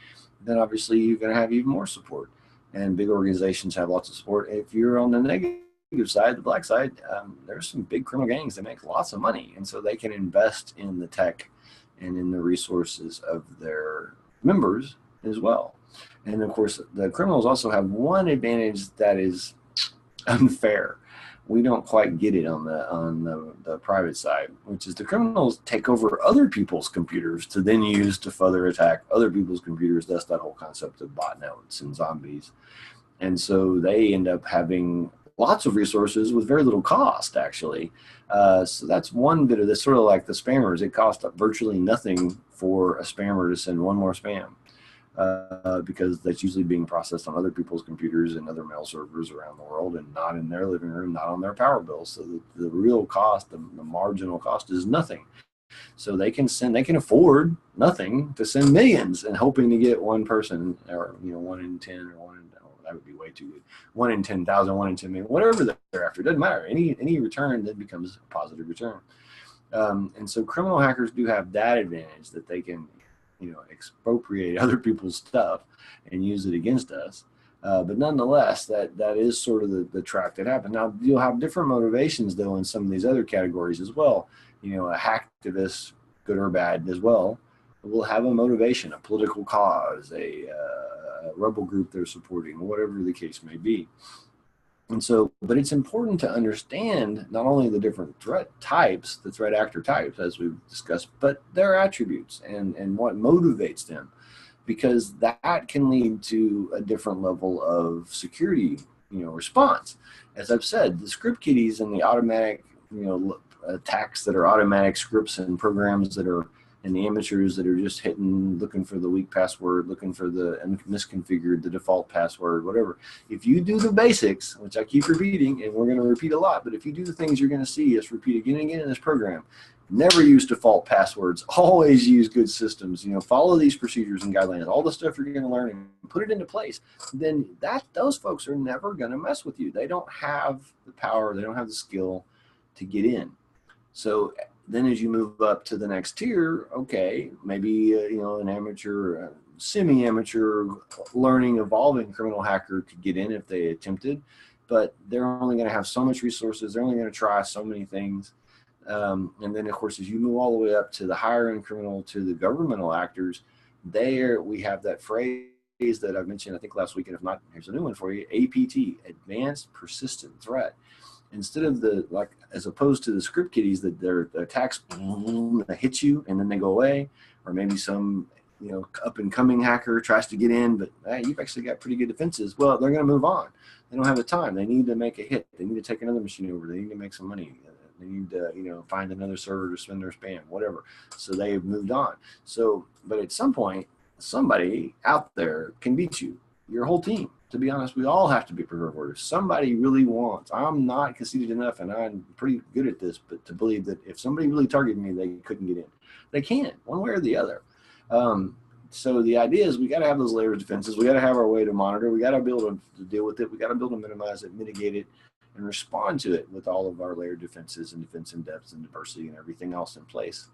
then obviously you're going to have even more support. And big organizations have lots of support. If you're on the negative side, the black side, there's some big criminal gangs that make lots of money, and so they can invest in the tech and in the resources of their members as well. And of course, the criminals also have one advantage that is unfair. We don't quite get it on the private side, which is the criminals take over other people's computers to then use to further attack other people's computers. That's that whole concept of botnets and zombies. And so they end up having lots of resources with very little cost, actually. So that's one bit of this, sort of like the spammers. It costs virtually nothing for a spammer to send one more spam. Because that's usually being processed on other people's computers and other mail servers around the world, and not in their living room, not on their power bill. So the real cost, the marginal cost, is nothing. So they can afford nothing to send millions and hoping to get one person, or 1 in 10, or that would be way too good. 1 in 10,000, 1 in 10 million, whatever they're after. It doesn't matter. Any return that becomes a positive return. And so criminal hackers do have that advantage, that they can expropriate other people's stuff and use it against us. But nonetheless, that is sort of the track that happened. Now, you'll have different motivations, though, in some of these other categories as well. A hacktivist, good or bad as well, will have a motivation, a political cause, a rebel group they're supporting, whatever the case may be. And so, but it's important to understand not only the different threat types, the threat actor types, as we've discussed, but their attributes and what motivates them, because that can lead to a different level of security, response. As I've said, the script kiddies and the automatic, attacks that are automatic scripts and programs that are, and the amateurs that are just looking for the weak password, looking for the misconfigured, the default password, whatever. If you do the basics, which I keep repeating, and we're going to repeat a lot, but if you do the things you're going to see us repeat again and again in this program, never use default passwords, always use good systems, follow these procedures and guidelines, all the stuff you're going to learn, and put it into place, then those folks are never going to mess with you. They don't have the power, they don't have the skill to get in. So then as you move up to the next tier, okay, maybe, an amateur, semi-amateur, learning, evolving criminal hacker could get in if they attempted, but they're only going to have so much resources. They're only going to try so many things. And then, of course, as you move all the way up to the higher end criminal, to the governmental actors, there we have that phrase that I've mentioned, I think last week, and if not, here's a new one for you, APT, Advanced Persistent Threat. Instead of as opposed to the script kiddies, that their attacks hit you and then they go away, or maybe some up and coming hacker tries to get in, but you've actually got pretty good defenses. Well, they're going to move on. They don't have the time. They need to make a hit. They need to take another machine over. They need to make some money. They need to find another server to send their spam, whatever. So they've moved on. So, but at some point, somebody out there can beat you, your whole team. To be honest, we all have to be prepared. Somebody really wants. I'm not conceited enough, and I'm pretty good at this, but to believe that if somebody really targeted me, they couldn't get in. They can, one way or the other. So the idea is we got to have those layers of defenses. We got to have our way to monitor. We got to be able to deal with it. We got to be able to minimize it, mitigate it, and respond to it with all of our layered defenses and defense in depth and diversity and everything else in place.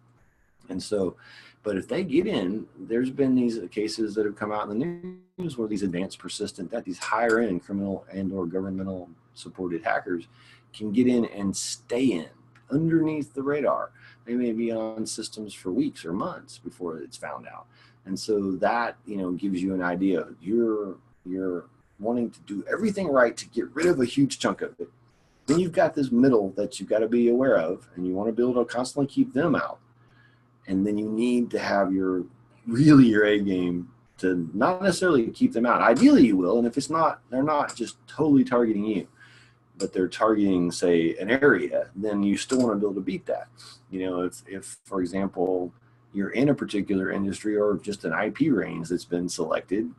And so, but if they get in, there's been these cases that have come out in the news where these advanced persistent, that these higher end criminal and or governmental supported hackers can get in and stay in underneath the radar. They may be on systems for weeks or months before it's found out. And so that, gives you an idea. You're wanting to do everything right to get rid of a huge chunk of it. Then you've got this middle that you've got to be aware of, and you want to be able to constantly keep them out. And then you need to have your A game to not necessarily keep them out. Ideally you will, and if it's not, they're not just totally targeting you, but they're targeting, say, an area, then you still want to be able to beat that. If for example, you're in a particular industry or just an IP range that's been selected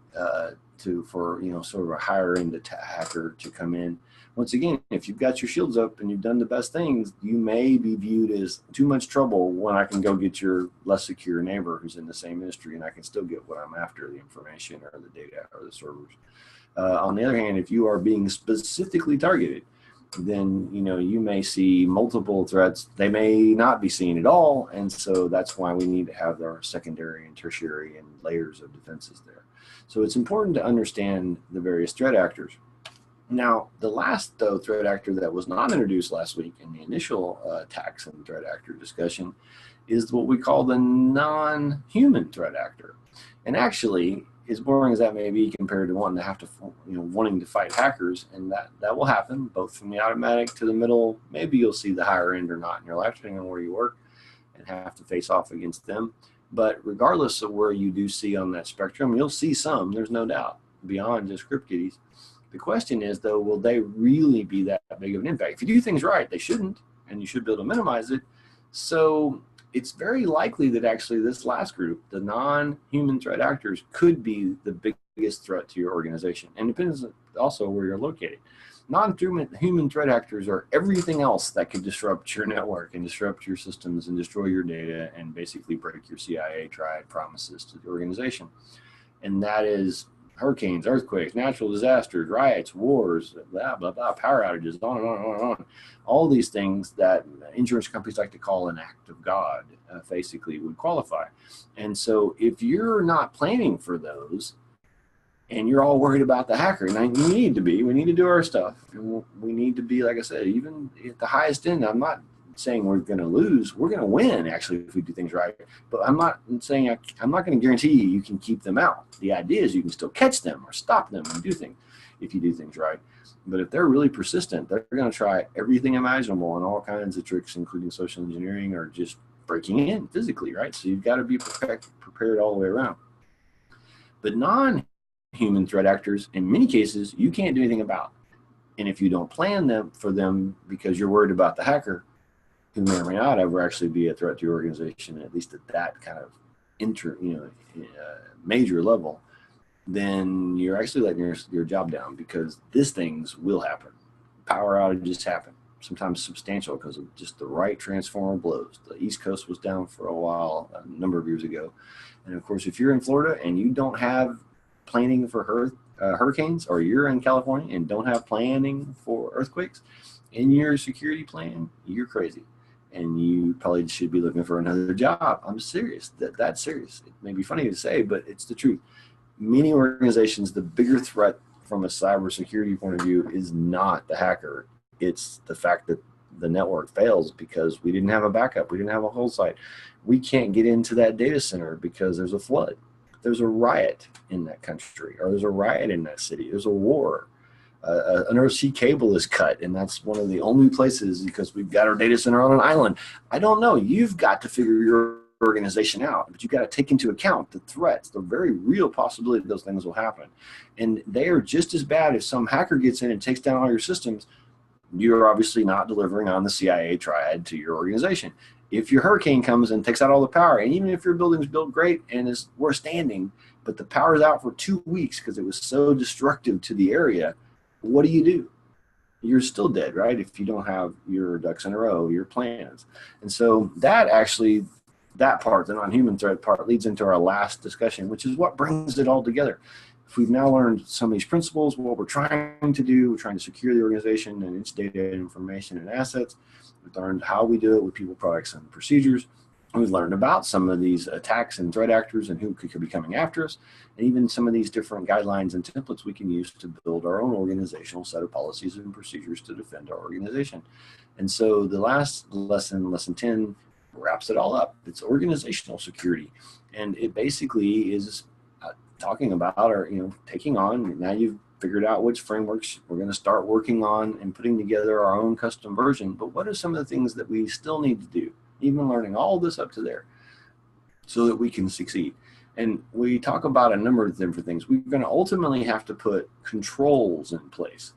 for sort of a higher end hacker to come in. Once again, if you've got your shields up and you've done the best things, you may be viewed as too much trouble when I can go get your less secure neighbor who's in the same industry and I can still get what I'm after, the information or the data or the servers. On the other hand, if you are being specifically targeted, then you may see multiple threats. They may not be seen at all, and so that's why we need to have our secondary and tertiary and layers of defenses there. So it's important to understand the various threat actors. Now, the last threat actor that was not introduced last week in the initial attacks and threat actor discussion is what we call the non-human threat actor. And actually, as boring as that may be compared to wanting to fight hackers, and that will happen both from the automatic to the middle. Maybe you'll see the higher end or not in your life, depending on where you work, and have to face off against them. But regardless of where you do see on that spectrum, you'll see some, there's no doubt, beyond just script kiddies. The question is, though, will they really be that big of an impact? If you do things right, they shouldn't, and you should be able to minimize it. So it's very likely that actually this last group, the non-human threat actors, could be the biggest threat to your organization. And it depends also where you're located. Non-human threat actors are everything else that could disrupt your network and disrupt your systems and destroy your data and basically break your CIA triad promises to the organization. And that is hurricanes, earthquakes, natural disasters, riots, wars, blah, blah, blah, power outages, on and on and on and on. All these things that insurance companies like to call an act of God, basically would qualify. And so if you're not planning for those, and you're all worried about the hacker, and you need to be, we need to do our stuff. And we need to be, like I said, even at the highest end, I'm not saying we're going to lose. We're going to win, actually, if we do things right. But I'm not saying, I'm not going to guarantee you can keep them out. The idea is you can still catch them or stop them and do things if you do things right. But if they're really persistent, they're going to try everything imaginable and all kinds of tricks, including social engineering or just breaking in physically, right? So you've got to be prepared all the way around. But non-human threat actors, in many cases, you can't do anything about. And if you don't plan for them because you're worried about the hacker, who may or may not ever actually be a threat to your organization, at least at that kind of major level, then you're actually letting your job down, because these things will happen. Power outages happen, sometimes substantial because of just the right transformer blows. The East Coast was down for a while, a number of years ago. And of course, if you're in Florida and you don't have planning for hurricanes, or you're in California and don't have planning for earthquakes in your security plan, you're crazy. And you probably should be looking for another job. I'm serious. That's serious. It may be funny to say, but it's the truth. Many organizations, the bigger threat from a cybersecurity point of view is not the hacker. It's the fact that the network fails because we didn't have a backup. We didn't have a whole site. We can't get into that data center because there's a flood. There's a riot in that country, or there's a riot in that city. There's a war. An Earth-C cable is cut, and that's one of the only places, because we've got our data center on an island. I don't know. You've got to figure your organization out, but you've got to take into account the threats, the very real possibility that those things will happen. And they are just as bad if some hacker gets in and takes down all your systems. You're obviously not delivering on the CIA triad to your organization. If your hurricane comes and takes out all the power, and even if your building's built great and is worth standing, but the power's out for 2 weeks because it was so destructive to the area, what do? You're still dead, right? If you don't have your ducks in a row, your plans. And so that part, the non-human threat part, leads into our last discussion, which is what brings it all together. If we've now learned some of these principles, what we're trying to do, we're trying to secure the organization and its data, information, and assets. We've learned how we do it with people, products, and procedures. We've learned about some of these attacks and threat actors and who could be coming after us, and even some of these different guidelines and templates we can use to build our own organizational set of policies and procedures to defend our organization. And so the last lesson, lesson 10, wraps it all up. It's organizational security. And it basically is talking about, or taking on, now you've figured out which frameworks we're going to start working on and putting together our own custom version. But what are some of the things that we still need to do? Even learning all this up to there so that we can succeed. And we talk about a number of different things. We're going to ultimately have to put controls in place.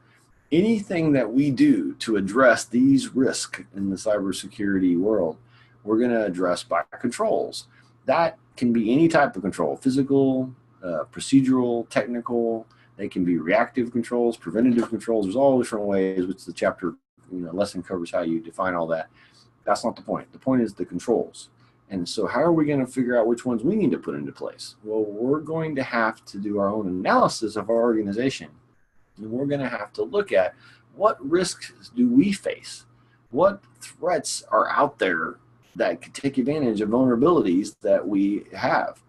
Anything that we do to address these risks in the cybersecurity world, we're going to address by controls. That can be any type of control: physical, procedural, technical. They can be reactive controls, preventative controls. There's all different ways, which the chapter lesson covers how you define all that. That's not the point. The point is the controls. And so how are we going to figure out which ones we need to put into place? Well, we're going to have to do our own analysis of our organization. And we're going to have to look at what risks do we face? What threats are out there that could take advantage of vulnerabilities that we have?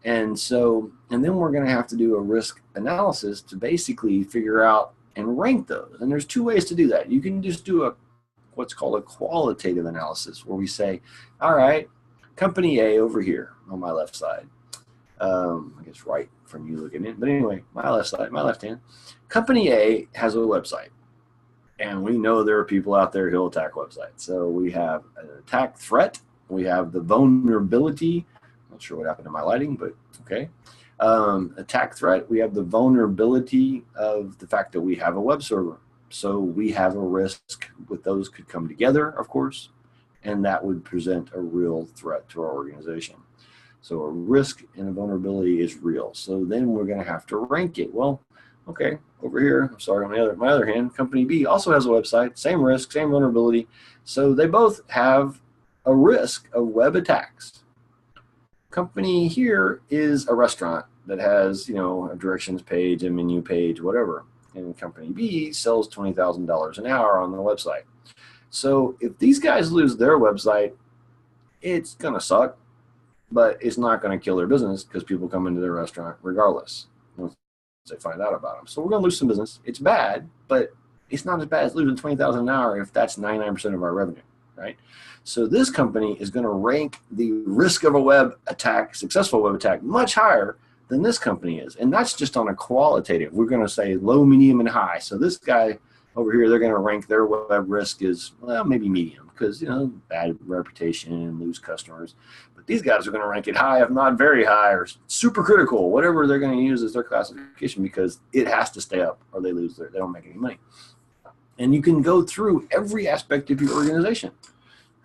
And then we're going to have to do a risk analysis to basically figure out and rank those. And there's two ways to do that. You can just do what's called a qualitative analysis, where we say, all right, company A over here on my left side, I guess right from you looking in, but anyway, my left side, my left hand, company A has a website, and we know there are people out there who'll attack websites. So we have an attack threat, we have the vulnerability. Not sure what happened to my lighting, but okay. Attack threat, we have the vulnerability of the fact that we have a web server. So we have a risk with those could come together, of course, and that would present a real threat to our organization. So a risk and a vulnerability is real. So then we're going to have to rank it. Well, okay, over here, I'm sorry, on my other hand, company B also has a website, same risk, same vulnerability. So they both have a risk of web attacks. Company here is a restaurant that has, a directions page, a menu page, whatever. And company B sells $20,000 an hour on the website. So if these guys lose their website, it's going to suck, but it's not going to kill their business because people come into their restaurant regardless once they find out about them. So we're going to lose some business. It's bad, but it's not as bad as losing $20,000 an hour if that's 99% of our revenue, right? So this company is going to rank the risk of a web attack, successful web attack, much higher than this company is. And that's just on a qualitative. We're going to say low, medium, and high. So this guy over here, they're going to rank their web risk as, well, maybe medium because, bad reputation, lose customers. But these guys are going to rank it high, if not very high, or super critical, whatever they're going to use as their classification, because it has to stay up or they don't make any money. And you can go through every aspect of your organization.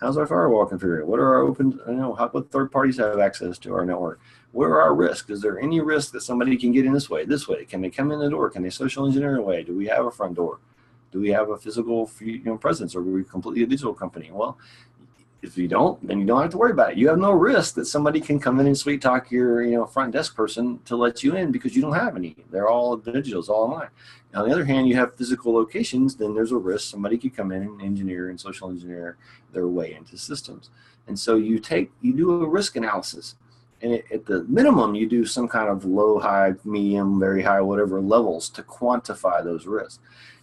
How's our firewall configured? What are our what third parties have access to our network? What are our risks? Is there any risk that somebody can get in this way? Can they come in the door? Can they social engineer away? Do we have a front door? Do we have a physical presence? Or are we completely a digital company? Well, if you don't, then you don't have to worry about it. You have no risk that somebody can come in and sweet talk your front desk person to let you in because you don't have any. They're all digital, it's all online. On the other hand, you have physical locations, then there's a risk somebody could come in and engineer and social engineer their way into systems. And so you do a risk analysis. And at the minimum, you do some kind of low, high, medium, very high, whatever levels to quantify those risks.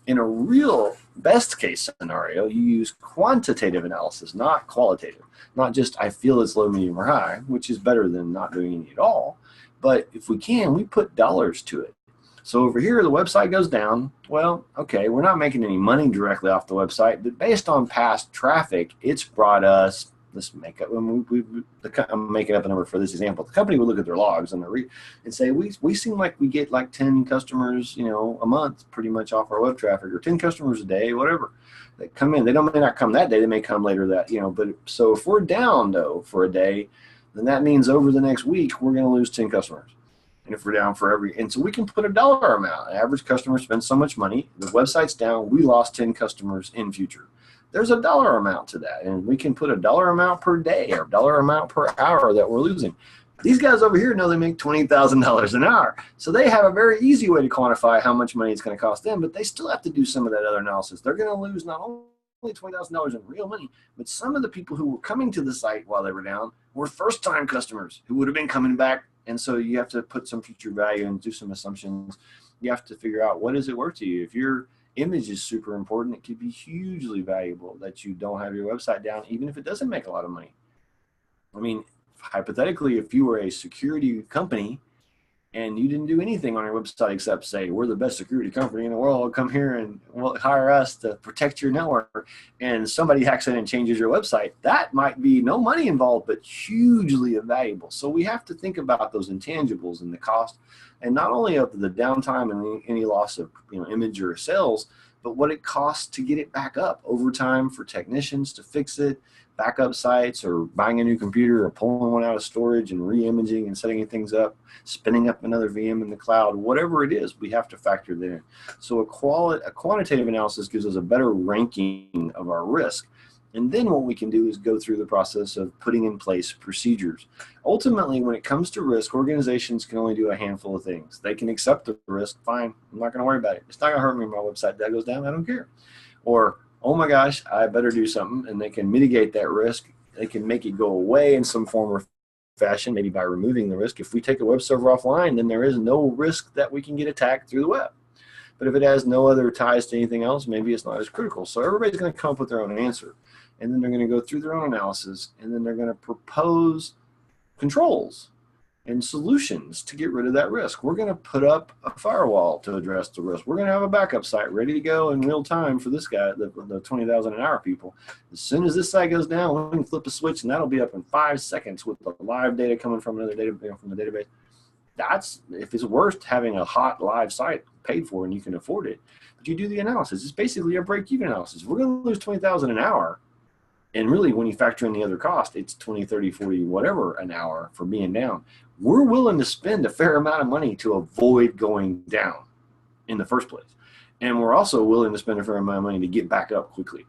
In a real best case scenario, you use quantitative analysis, not qualitative. Not just I feel it's low, medium, or high, which is better than not doing any at all. But if we can, we put dollars to it. So over here, the website goes down. Well, okay, we're not making any money directly off the website, but based on past traffic, it's brought us, let's make up, I'm making up a number for this example. The company would look at their logs and say, we seem like we get like 10 customers, a month pretty much off our web traffic, or 10 customers a day, whatever. They come in. They may not come that day. They may come later but so if we're down though for a day, then that means over the next week, we're going to lose 10 customers. And if we're down and so we can put a dollar amount. An average customer spends so much money. The website's down. We lost 10 customers in future. There's a dollar amount to that. And we can put a dollar amount per day or dollar amount per hour that we're losing. These guys over here know they make $20,000 an hour. So they have a very easy way to quantify how much money it's going to cost them, but they still have to do some of that other analysis. They're going to lose not only $20,000 in real money, but some of the people who were coming to the site while they were down were first-time customers who would have been coming back. And so you have to put some future value and do some assumptions. You have to figure out, what is it worth to you? If your image is super important, it could be hugely valuable that you don't have your website down, even if it doesn't make a lot of money. I mean, hypothetically, if you were a security company and you didn't do anything on your website except say, we're the best security company in the world, come here and hire us to protect your network, and somebody hacks in and changes your website, that might be no money involved, but hugely valuable. So we have to think about those intangibles and the cost, and not only of the downtime and any loss of image or sales, but what it costs to get it back up over time for technicians to fix it, backup sites, or buying a new computer, or pulling one out of storage and re-imaging and setting things up, spinning up another VM in the cloud, whatever it is, we have to factor that in. So a quantitative analysis gives us a better ranking of our risk. And then what we can do is go through the process of putting in place procedures. Ultimately, when it comes to risk, organizations can only do a handful of things. They can accept the risk, fine, I'm not going to worry about it. It's not going to hurt me if my website that goes down, I don't care. Or, oh my gosh, I better do something, and they can mitigate that risk. They can make it go away in some form or fashion, maybe by removing the risk. If we take a web server offline, then there is no risk that we can get attacked through the web. But if it has no other ties to anything else, maybe it's not as critical. So everybody's going to come up with their own answer. And then they're going to go through their own analysis, and then they're going to propose controls and solutions to get rid of that risk. We're going to put up a firewall to address the risk. We're going to have a backup site ready to go in real time for this guy, the 20,000 an hour people. As soon as this site goes down, we can flip a switch, and that'll be up in 5 seconds with the live data coming from another data, from the database. That's, if it's worth having a hot live site paid for and you can afford it, but you do the analysis. It's basically a break-even analysis. We're going to lose 20,000 an hour. And really, when you factor in the other cost, it's 20, 30, 40, whatever an hour for being down. We're willing to spend a fair amount of money to avoid going down in the first place. And we're also willing to spend a fair amount of money to get back up quickly.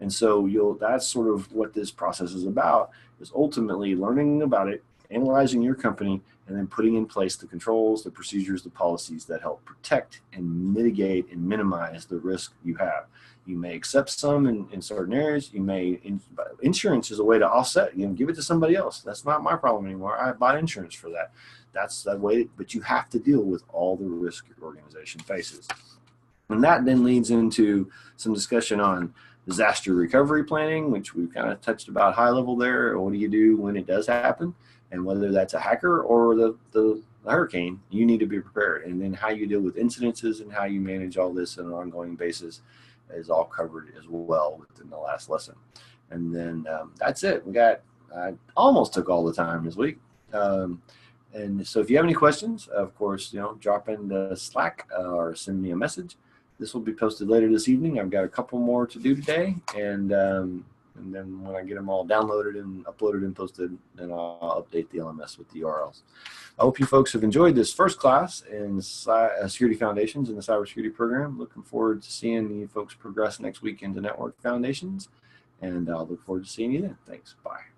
And so that's sort of what this process is about, is ultimately learning about it, analyzing your company, and then putting in place the controls, the procedures, the policies that help protect and mitigate and minimize the risk you have. You may accept some in certain areas. You may, insurance is a way to offset, give it to somebody else. That's not my problem anymore. I bought insurance for that. That's that way, but you have to deal with all the risk your organization faces. And that then leads into some discussion on disaster recovery planning, which we've kind of touched about high level there. What do you do when it does happen? And whether that's a hacker or the hurricane, you need to be prepared. And then how you deal with incidences and how you manage all this on an ongoing basis is all covered as well within the last lesson. And then that's it. I almost took all the time this week. And so if you have any questions, of course, drop into Slack or send me a message. This will be posted later this evening. I've got a couple more to do today, and then when I get them all downloaded and uploaded and posted, then I'll update the LMS with the URLs. I hope you folks have enjoyed this first class in Security Foundations in the Cybersecurity program. Looking forward to seeing you folks progress next week into Network Foundations, and I'll look forward to seeing you then. Thanks. Bye.